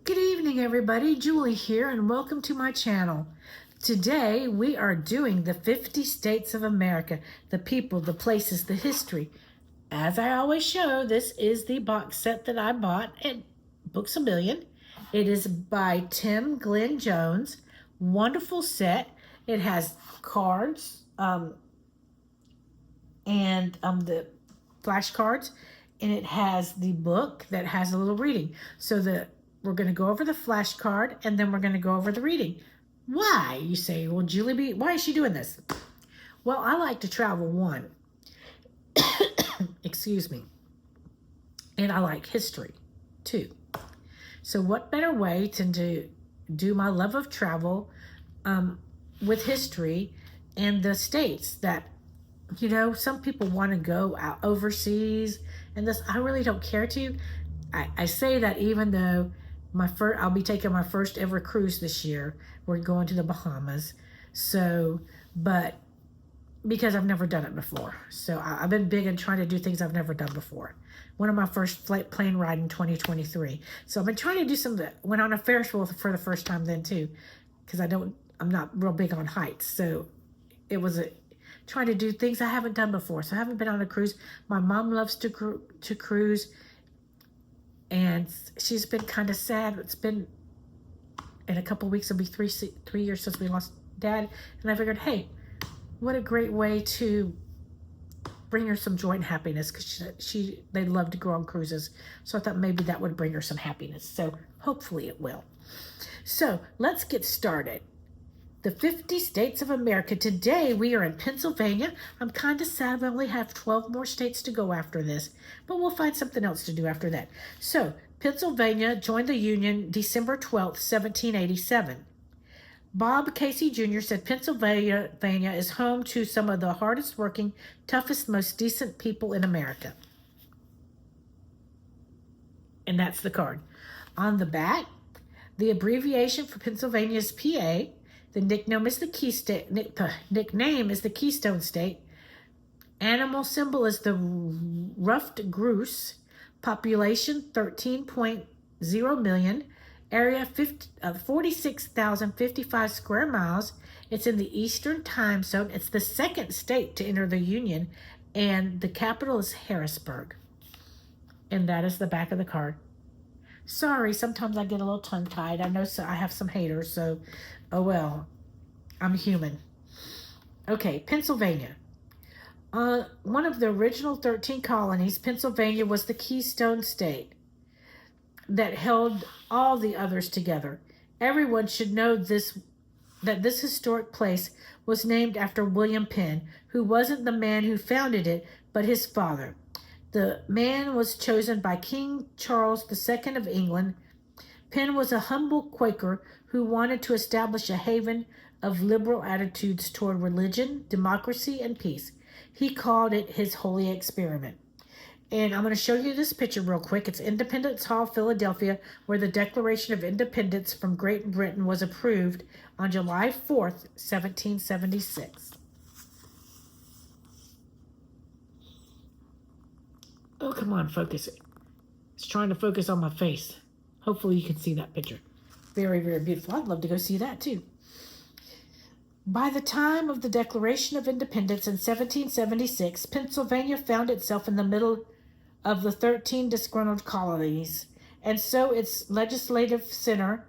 Good evening, everybody. Julie here, and welcome to my channel. Today, we are doing the 50 states of America, the people, the places, the history. As I always show, this is the box set that I bought at Books A Million. It is by Tim Glenn Jones. Wonderful set. It has cards and the flashcards, and it has the book that has a little reading. So we're going to go over the flashcard, and then we're going to go over the reading. Why? You say, well, Julie, why is she doing this? Well, I like to travel, one. Excuse me. And I like history, two. So what better way to do my love of travel with history and the states that, you know, some people want to go out overseas, and this, I really don't care to. I say that even though I'll be taking my first ever cruise this year. We're going to the Bahamas. So, but because I've never done it before. So I've been big in trying to do things I've never done before. One of my first plane ride in 2023. So I've been trying to do some that went on a Ferris wheel for the first time then too, because I'm not real big on heights. So it was trying to do things I haven't done before. So I haven't been on a cruise. My mom loves to cruise. And she's been kind of sad. It's been, in a couple of weeks, it'll be three years since we lost Dad. And I figured, hey, what a great way to bring her some joy and happiness, because they love to go on cruises. So I thought maybe that would bring her some happiness. So hopefully it will. So let's get started. The 50 states of America. Today we are in Pennsylvania. I'm kind of sad we only have 12 more states to go after this, but we'll find something else to do after that. So Pennsylvania joined the Union December 12th, 1787. Bob Casey Jr. said Pennsylvania is home to some of the hardest working, toughest, most decent people in America. And that's the card. On the back, the abbreviation for Pennsylvania is PA. The nickname is the Keystone State. Animal symbol is the ruffed grouse. Population 13.0 million. Area 46,055 square miles. It's in the Eastern Time Zone. It's the second state to enter the Union, and the capital is Harrisburg. And that is the back of the card. Sorry, sometimes I get a little tongue-tied. I know I have some haters, so oh well. I'm human. Okay, Pennsylvania. One of the original 13 colonies, Pennsylvania was the Keystone State that held all the others together. Everyone should know that this historic place was named after William Penn, who wasn't the man who founded it, but his father. The man was chosen by King Charles II of England. Penn was a humble Quaker who wanted to establish a haven of liberal attitudes toward religion, democracy, and peace. He called it his holy experiment. And I'm going to show you this picture real quick. It's Independence Hall, Philadelphia, where the Declaration of Independence from Great Britain was approved on July 4th, 1776. Oh, come on, focus it. It's trying to focus on my face. Hopefully you can see that picture. Very, very beautiful. I'd love to go see that too. By the time of the Declaration of Independence in 1776, Pennsylvania found itself in the middle of the 13 disgruntled colonies, and so its legislative center,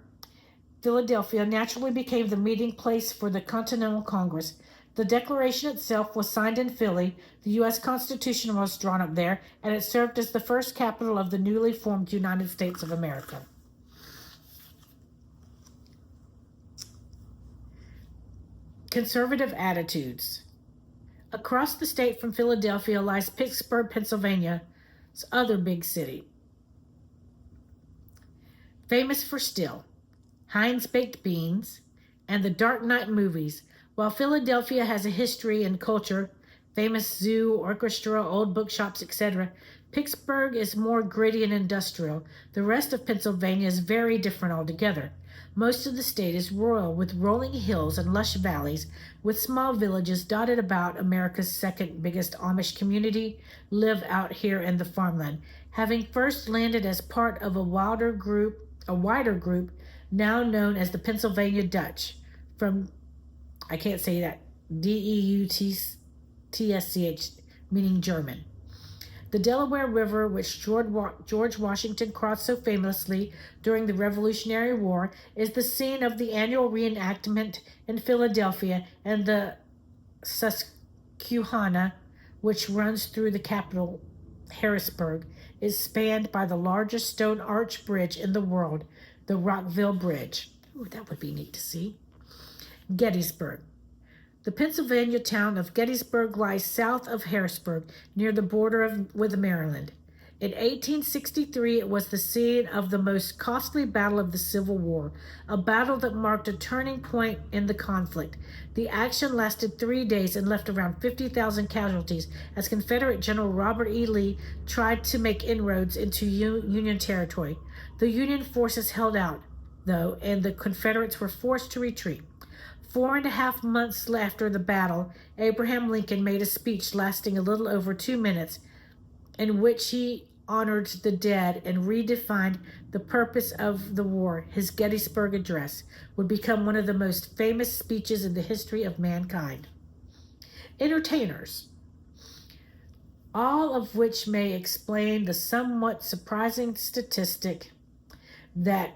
Philadelphia, naturally became the meeting place for the Continental Congress. The Declaration itself was signed in Philly. The U.S. Constitution was drawn up there, and it served as the first capital of the newly formed United States of America. Conservative attitudes. Across the state from Philadelphia lies Pittsburgh, Pennsylvania, its other big city. Famous for still, Heinz baked beans, and the Dark Knight movies. While Philadelphia has a history and culture, famous zoo, orchestra, old bookshops, etc., Pittsburgh is more gritty and industrial. The rest of Pennsylvania is very different altogether. Most of the state is rural, with rolling hills and lush valleys, with small villages dotted about. America's second biggest Amish community live out here in the farmland. Having first landed as part of a wilder group a wider group now known as the Pennsylvania Dutch, from, I can't say that, Deutsch, meaning German. The Delaware River, which George Washington crossed so famously during the Revolutionary War, is the scene of the annual reenactment in Philadelphia, and the Susquehanna, which runs through the capital, Harrisburg, is spanned by the largest stone arch bridge in the world, the Rockville Bridge. Ooh, that would be neat to see. Gettysburg. The Pennsylvania town of Gettysburg lies south of Harrisburg, near the border with Maryland. In 1863, it was the scene of the most costly battle of the Civil War, a battle that marked a turning point in the conflict. The action lasted 3 days and left around 50,000 casualties as Confederate General Robert E. Lee tried to make inroads into Union territory. The Union forces held out, though, and the Confederates were forced to retreat. 4.5 months after the battle, Abraham Lincoln made a speech lasting a little over 2 minutes, in which he honored the dead and redefined the purpose of the war. His Gettysburg Address would become one of the most famous speeches in the history of mankind. Entertainers, all of which may explain the somewhat surprising statistic that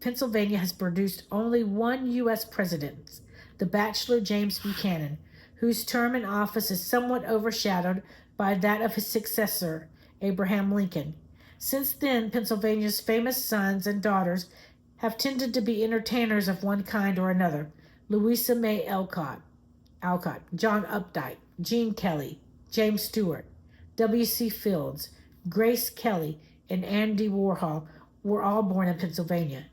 Pennsylvania has produced only one U.S. president, the bachelor James Buchanan, whose term in office is somewhat overshadowed by that of his successor, Abraham Lincoln. Since then, Pennsylvania's famous sons and daughters have tended to be entertainers of one kind or another. Louisa May Alcott, John Updike, Gene Kelly, James Stewart, W.C. Fields, Grace Kelly, and Andy Warhol were all born in Pennsylvania.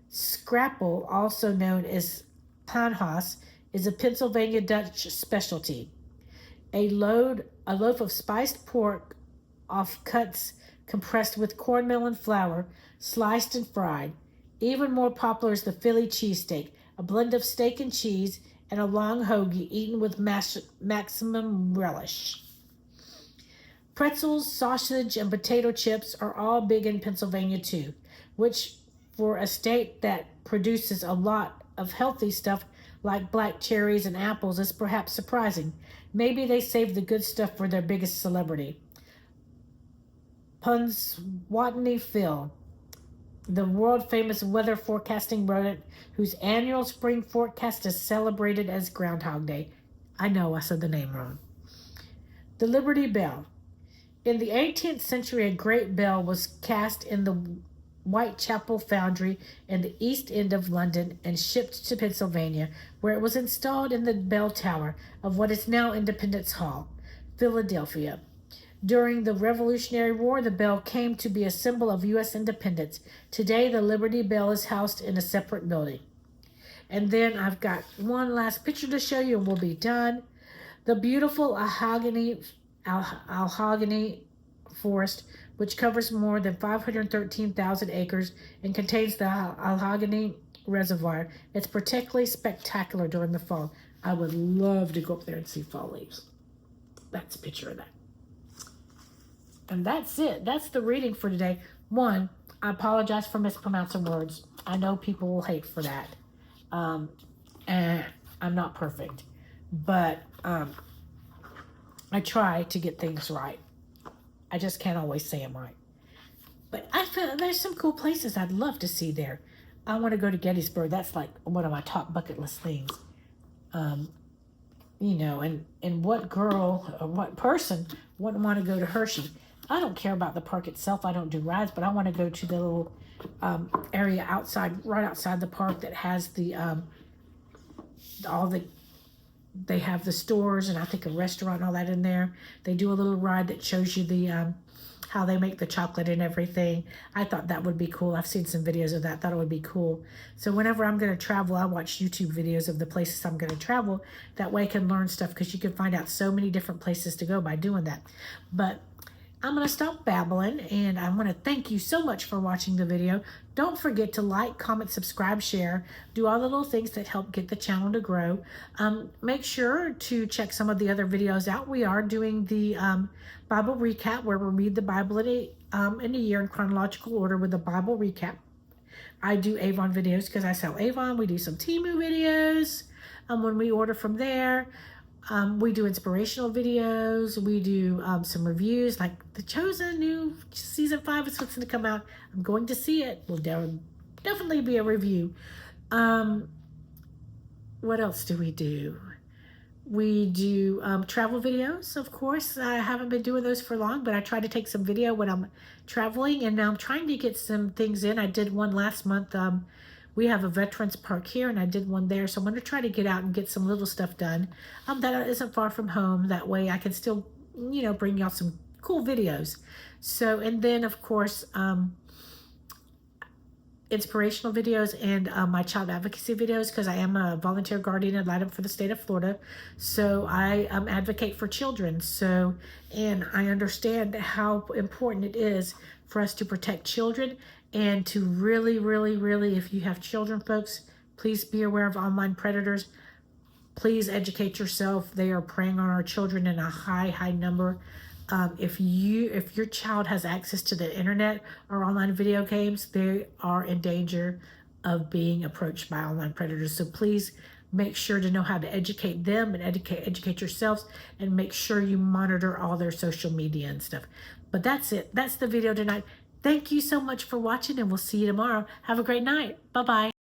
Scrapple, also known as Panhas, is a Pennsylvania Dutch specialty. A loaf of spiced pork offcuts compressed with cornmeal and flour, sliced and fried. Even more popular is the Philly cheesesteak, a blend of steak and cheese and a long hoagie eaten with maximum relish. Pretzels, sausage, and potato chips are all big in Pennsylvania too, which for a state that produces a lot of healthy stuff like black cherries and apples is perhaps surprising. Maybe they save the good stuff for their biggest celebrity. Punxsutawney Phil, the world-famous weather forecasting rodent whose annual spring forecast is celebrated as Groundhog Day. I know I said the name wrong. The Liberty Bell. In the 18th century, a great bell was cast in the Whitechapel Foundry in the East End of London and shipped to Pennsylvania, where it was installed in the bell tower of what is now Independence Hall, Philadelphia. During the Revolutionary War, the bell came to be a symbol of U.S. independence. Today, the Liberty Bell is housed in a separate building. And then I've got one last picture to show you and we'll be done. The beautiful Allegheny Forest, which covers more than 513,000 acres and contains the Allegheny Reservoir. It's particularly spectacular during the fall. I would love to go up there and see fall leaves. That's a picture of that. And that's it. That's the reading for today. One, I apologize for mispronouncing words. I know people will hate for that. And I'm not perfect. But I try to get things right. I just can't always say them right. But I feel there's some cool places I'd love to see there. I want to go to Gettysburg. That's like one of my top bucket list things. You know, and what girl or what person wouldn't want to go to Hershey? I don't care about the park itself. I don't do rides, but I want to go to the little area outside, right outside the park that has the they have the stores and I think a restaurant and all that in there. They do a little ride that shows you the how they make the chocolate and everything. I thought that would be cool. I've seen some videos of that. Thought it would be cool. So whenever I'm going to travel, I watch YouTube videos of the places I'm going to travel. That way I can learn stuff because you can find out so many different places to go by doing that. But I'm going to stop babbling, and I want to thank you so much for watching the video. Don't forget to like, comment, subscribe, share, do all the little things that help get the channel to grow. Make sure to check some of the other videos out. We are doing the Bible recap, where we read the Bible in a year in chronological order with the Bible recap. I do Avon videos because I sell Avon. We do some Temu videos when we order from there. We do inspirational videos. We do some reviews, like The Chosen new season 5 is fixing to come out. I'm going to see it. Will definitely be a review. What else do we do? We do travel videos, of course. I haven't been doing those for long, but I try to take some video when I'm traveling, and now I'm trying to get some things in. I did one last month. We have a veterans park here, and I did one there, so I'm going to try to get out and get some little stuff done that isn't far from home. That way I can still, bring y'all some cool videos. So, and then, of course, inspirational videos and my child advocacy videos, because I am a volunteer guardian ad litem for the state of Florida. So I advocate for children. So, and I understand how important it is for us to protect children, and to really, really, really, if you have children, folks, please be aware of online predators. Please educate yourself. They are preying on our children in a high number. If your child has access to the internet or online video games, they are in danger of being approached by online predators. So please make sure to know how to educate them and educate yourselves, and make sure you monitor all their social media and stuff. But that's it. That's the video tonight. Thank you so much for watching, and we'll see you tomorrow. Have a great night. Bye-bye.